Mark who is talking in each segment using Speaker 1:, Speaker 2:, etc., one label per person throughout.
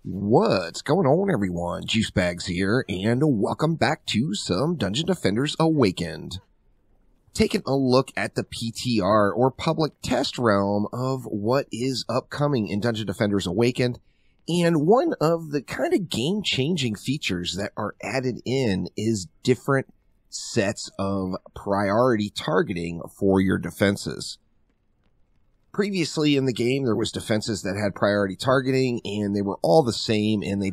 Speaker 1: What's going on, everyone? Juicebags here, and welcome back to some Dungeon Defenders Awakened. Taking a look at the PTR, or public test realm, of what is upcoming in Dungeon Defenders Awakened, and one of the kind of game-changing features that are added in is different sets of priority targeting for your defenses. Previously in the game, there was defenses that had priority targeting, and they were all the same, and they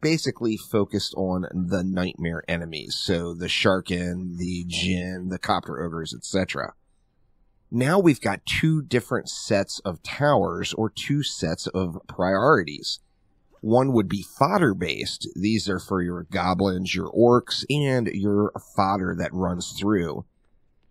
Speaker 1: basically focused on the nightmare enemies. So the Sharkin, the Djinn, the Copter Ogres, etc. Now we've got two different sets of towers, or two sets of priorities. One would be fodder-based. These are for your goblins, your orcs, and your fodder that runs through.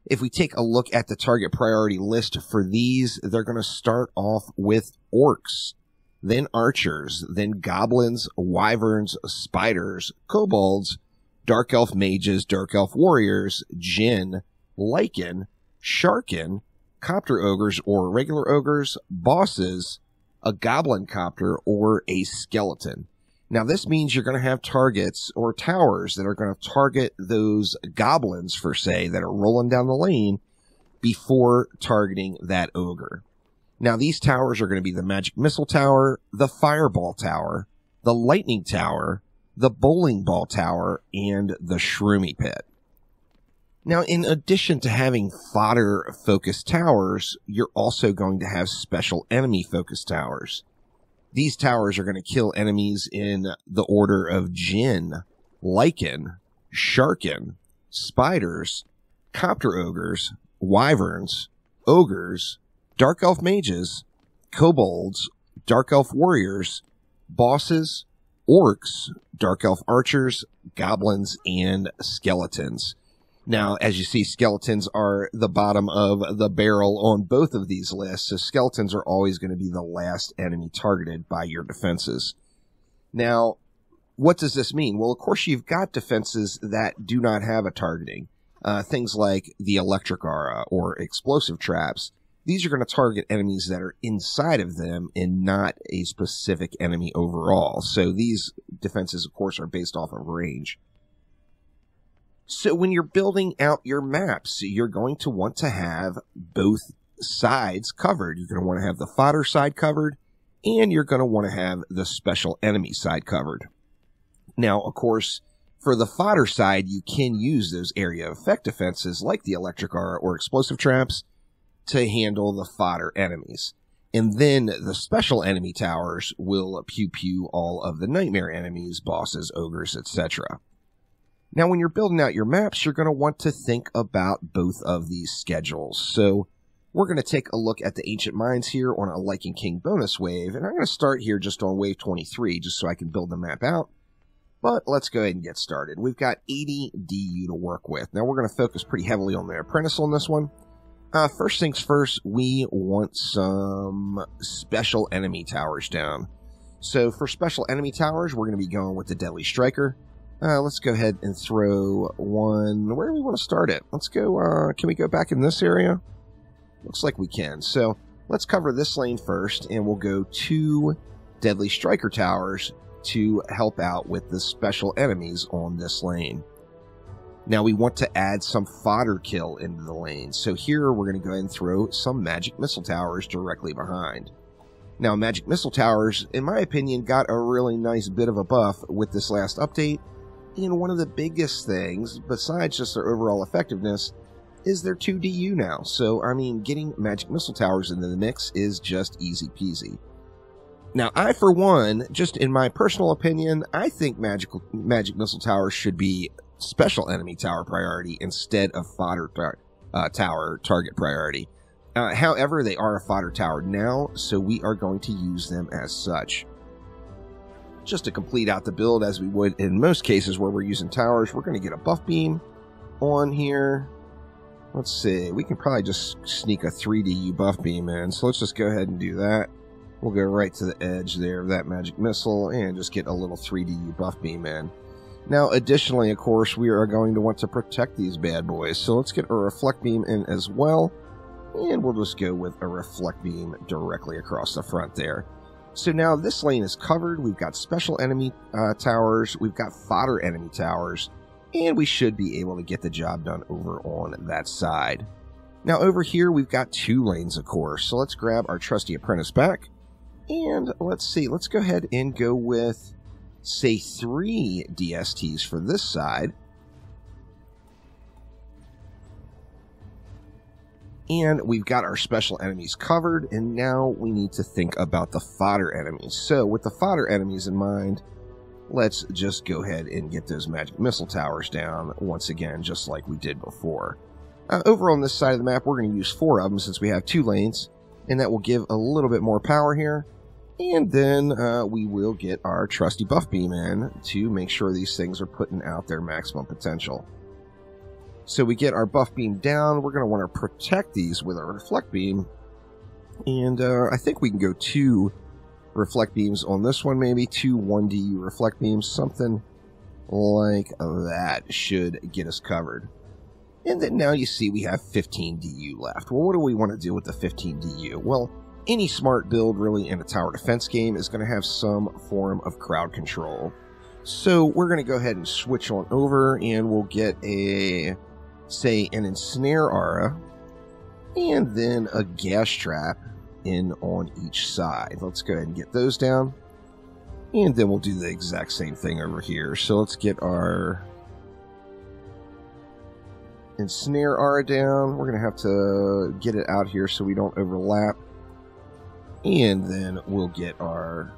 Speaker 1: If we take a look at the target priority list for these, they're going to start off with orcs, then archers, then goblins, wyverns, spiders, kobolds, dark elf mages, dark elf warriors, djinn, lycan, sharkin, copter ogres or regular ogres, bosses, a goblin copter, or a skeleton. Now, this means you're going to have targets or towers that are going to target those goblins, for say, that are rolling down the lane before targeting that ogre. Now, these towers are going to be the magic missile tower, the fireball tower, the lightning tower, the bowling ball tower, and the shroomy pit. Now, in addition to having fodder-focused towers, you're also going to have special enemy-focused towers. These towers are going to kill enemies in the order of djinn, lycan, sharkin, spiders, copter ogres, wyverns, ogres, dark elf mages, kobolds, dark elf warriors, bosses, orcs, dark elf archers, goblins, and skeletons. Now, as you see, skeletons are the bottom of the barrel on both of these lists, so skeletons are always going to be the last enemy targeted by your defenses. Now, what does this mean? Well, of course, you've got defenses that do not have a targeting. Things like the electric aura or explosive traps. These are going to target enemies that are inside of them and not a specific enemy overall. So these defenses, of course, are based off of range. So when you're building out your maps, you're going to want to have both sides covered. You're going to want to have the fodder side covered, and you're going to want to have the special enemy side covered. Now, of course, for the fodder side, you can use those area of effect defenses like the electric aura or explosive traps to handle the fodder enemies. And then the special enemy towers will pew-pew all of the nightmare enemies, bosses, ogres, etc. Now, when you're building out your maps, you're going to want to think about both of these schedules. So we're going to take a look at the Ancient Mines here on a Lycan King bonus wave. And I'm going to start here just on wave 23, just so I can build the map out. But let's go ahead and get started. We've got 80 DU to work with. Now, we're going to focus pretty heavily on the Apprentice on this one. First things first, we want some special enemy towers down. So for special enemy towers, we're going to be going with the Deadly Striker. Let's go ahead and throw one. Where do we want to start it? Let's go, can we go back in this area? Looks like we can. So let's cover this lane first, and we'll go 2 Deadly Striker towers to help out with the special enemies on this lane. Now we want to add some fodder kill into the lane. So here we're going to go ahead and throw some Magic Missile Towers directly behind. Now, Magic Missile Towers, in my opinion, got a really nice bit of a buff with this last update. And one of the biggest things, besides just their overall effectiveness, is their 2 DU now. So, I mean, getting Magic Missile Towers into the mix is just easy peasy. Now, I, for one, just in my personal opinion, I think Magic Missile Towers should be special enemy tower priority instead of fodder tower target priority. However, they are a fodder tower now, so we are going to use them as such. Just to complete out the build, as we would in most cases where we're using towers, we're going to get a buff beam on here. Let's see, we can probably just sneak a 3DU buff beam in, so let's just go ahead and do that. We'll go right to the edge there of that magic missile and just get a little 3DU buff beam in. Now, additionally, of course, we are going to want to protect these bad boys, so let's get a reflect beam in as well, and we'll just go with a reflect beam directly across the front there. So now this lane is covered. We've got special enemy towers, we've got fodder enemy towers, and we should be able to get the job done over on that side. Now over here we've got 2 lanes, of course, so let's grab our trusty apprentice back, and let's see, let's go ahead and go with, say, 3 DSTs for this side. And we've got our special enemies covered, and now we need to think about the fodder enemies. So with the fodder enemies in mind, let's just go ahead and get those magic missile towers down once again, just like we did before. Over on this side of the map, we're going to use 4 of them since we have 2 lanes, and that will give a little bit more power here. And then we will get our trusty buff beam in to make sure these things are putting out their maximum potential. So we get our buff beam down. We're going to want to protect these with our reflect beam. And I think we can go 2 reflect beams on this one, maybe 2 1DU reflect beams, something like that should get us covered. And then now you see we have 15 DU left. Well, what do we want to do with the 15 DU? Well, any smart build really in a tower defense game is going to have some form of crowd control. So we're going to go ahead and switch on over, and we'll get a, say, an ensnare aura, and then a gas trap in on each side. Let's go ahead and get those down, and then we'll do the exact same thing over here. So let's get our ensnare aura down. We're going to have to get it out here so we don't overlap, and then we'll get our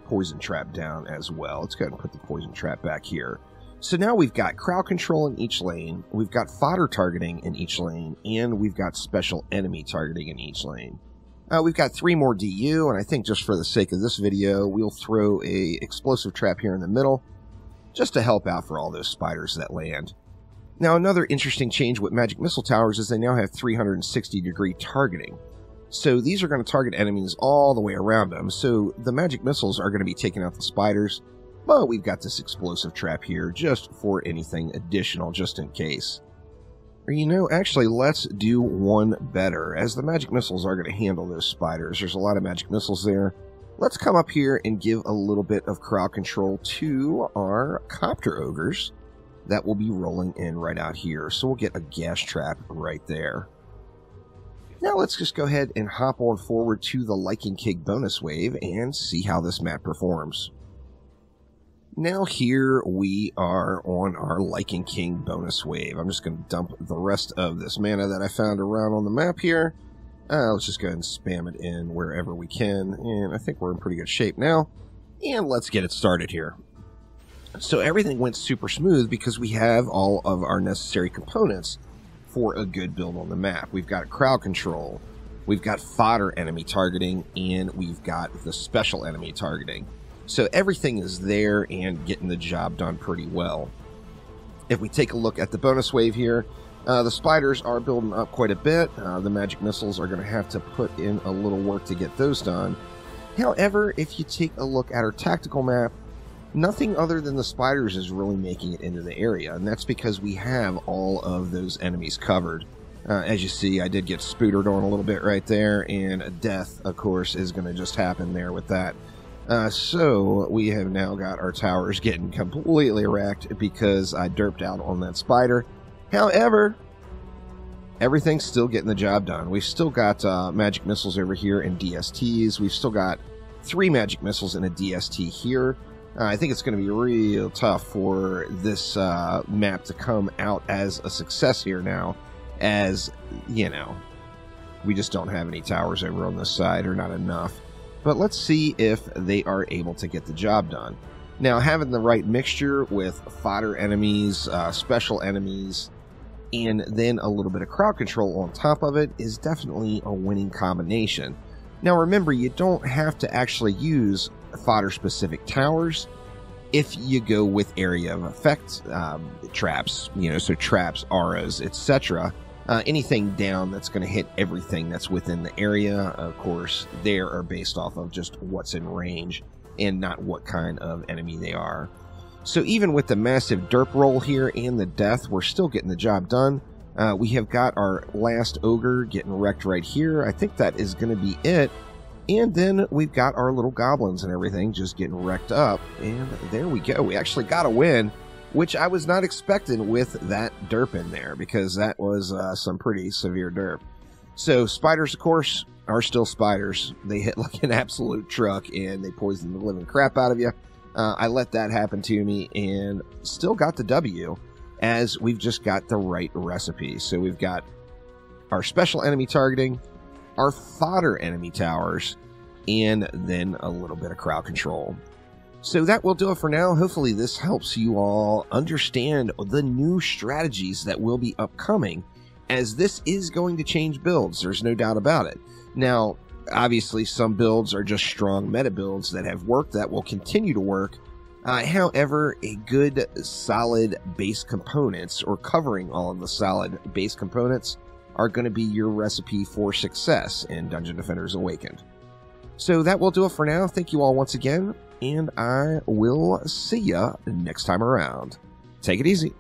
Speaker 1: poison trap down as well. Let's go ahead and put the poison trap back here. So now we've got crowd control in each lane, we've got fodder targeting in each lane, and we've got special enemy targeting in each lane. We've got 3 more DU, and I think just for the sake of this video, we'll throw a explosive trap here in the middle, just to help out for all those spiders that land. Now another interesting change with magic missile towers is they now have 360-degree targeting. So these are going to target enemies all the way around them, so the magic missiles are going to be taking out the spiders, but we've got this explosive trap here just for anything additional, just in case. Or, you know, actually, let's do one better, as the magic missiles are going to handle those spiders. There's a lot of magic missiles there. Let's come up here and give a little bit of crowd control to our copter ogres that will be rolling in right out here. So we'll get a gas trap right there. Now let's just go ahead and hop on forward to the Lichen King bonus wave and see how this map performs. Now here we are on our Lichen King bonus wave. I'm just going to dump the rest of this mana that I found around on the map here. Let's just go ahead and spam it in wherever we can, and I think we're in pretty good shape now. And let's get it started here. So everything went super smooth because we have all of our necessary components for a good build on the map. We've got crowd control, we've got fodder enemy targeting, and we've got the special enemy targeting. So everything is there and getting the job done pretty well. If we take a look at the bonus wave here, the spiders are building up quite a bit. The magic missiles are going to have to put in a little work to get those done. However, if you take a look at our tactical map, nothing other than the spiders is really making it into the area, and that's because we have all of those enemies covered. As you see, I did get spootered on a little bit right there, and a death, of course, is going to just happen there with that. So we have now got our towers getting completely wrecked because I derped out on that spider. However, everything's still getting the job done. We've still got magic missiles over here and DSTs. We've still got 3 magic missiles and a DST here. I think it's going to be real tough for this map to come out as a success here now, as, you know, we just don't have any towers over on this side, or not enough. But let's see if they are able to get the job done. Now, having the right mixture with fodder enemies, special enemies, and then a little bit of crowd control on top of it is definitely a winning combination. Now remember, you don't have to actually use fodder-specific towers if you go with area of effect traps, you know, so traps, auras, etc. Anything down that's going to hit everything that's within the area, of course, they are based off of just what's in range and not what kind of enemy they are. So even with the massive derp roll here and the death, we're still getting the job done. We have got our last ogre getting wrecked right here. I think that is going to be it And then we've got our little goblins and everything just getting wrecked up. And there we go. We actually got a win, which I was not expecting with that derp in there, because that was some pretty severe derp. So spiders, of course, are still spiders. They hit like an absolute truck, and they poison the living crap out of you. I let that happen to me, and still got the W, as we've just got the right recipe. So we've got our special enemy targeting, our fodder enemy towers, and then a little bit of crowd control. So that will do it for now. Hopefully this helps you all understand the new strategies that will be upcoming, as this is going to change builds. There's no doubt about it. Now, obviously, some builds are just strong meta builds that have worked, that will continue to work. However, a good solid base components, or covering all of the solid base components, are going to be your recipe for success in Dungeon Defenders Awakened. So that will do it for now. Thank you all once again, and I will see ya next time around. Take it easy.